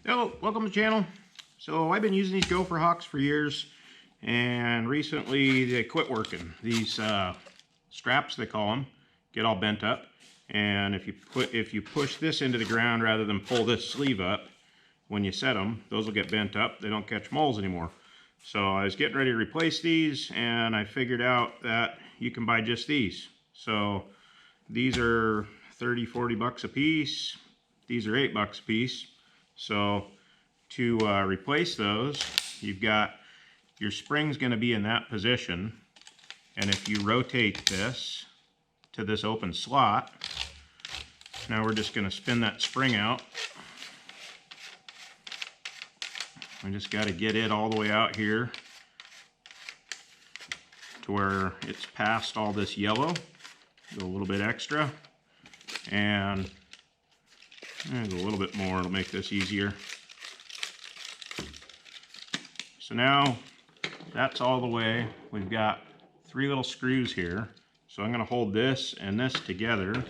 Hello, welcome to the channel. So I've been using these Gopher hawks for years, and recently they quit working. These straps, they call them, get all bent up, and if you push this into the ground rather than pull this sleeve up, when you set them, those will get bent up. They don't catch moles anymore. So I was getting ready to replace these, and I figured out that you can buy just these. So these are 30-40 bucks a piece. These are $8 a piece. So to replace those, you've got your spring's going to be in that position, and if you rotate this to this open slot, now we're just going to spin that spring out. I just got to get it all the way out here to where it's past all this yellow. Go a little bit extra, and a little bit more. It'll make this easier. So now that's all the way. We've got 3 little screws here. So I'm going to hold this and this together.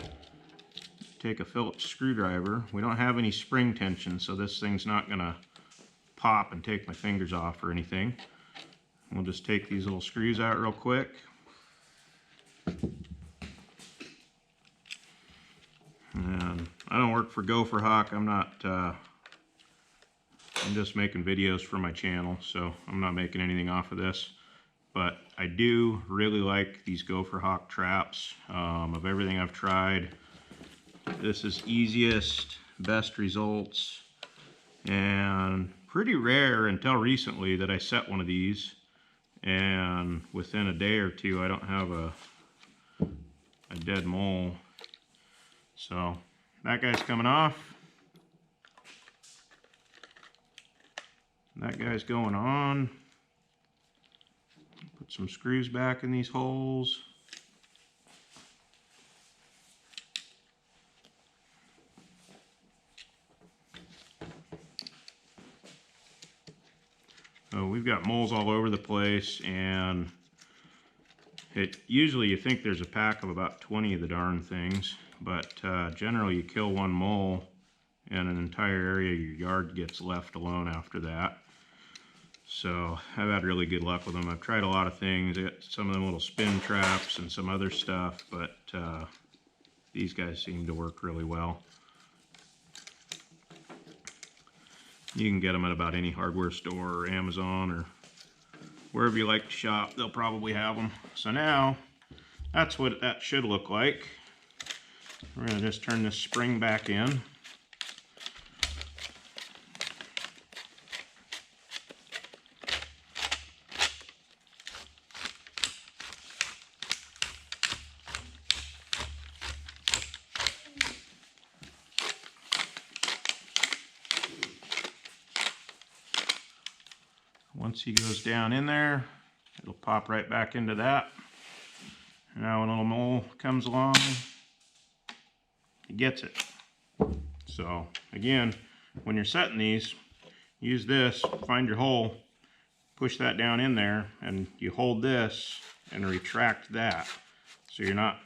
Take a Phillips screwdriver. We don't have any spring tension, so this thing's not going to pop and take my fingers off or anything. We'll just take these little screws out real quick. And I don't work for Gopher Hawk. I'm just making videos for my channel, so I'm not making anything off of this. But I do really like these Gopher Hawk traps. Of everything I've tried, this is easiest, best results, and pretty rare until recently that I set one of these and within a day or two I don't have a dead mole. So that guy's coming off. That guy's going on. Put some screws back in these holes. So we've got moles all over the place, and usually you think there's a pack of about 20 of the darn things, but generally you kill one mole and an entire area of your yard gets left alone after that. So I've had really good luck with them. I've tried a lot of things. I got some of them little spin traps and some other stuff, but these guys seem to work really well. You can get them at about any hardware store or Amazon or wherever you like to shop. They'll probably have them. So now that's what that should look like. We're going to just turn this spring back in. Once he goes down in there, it'll pop right back into that. Now when a little mole comes along, he gets it. So again, when you're setting these, use this, find your hole, push that down in there, and you hold this and retract that. So you're not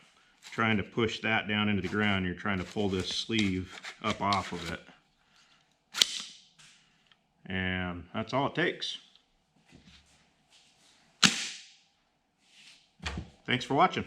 trying to push that down into the ground, you're trying to pull this sleeve up off of it. And that's all it takes. Thanks for watching.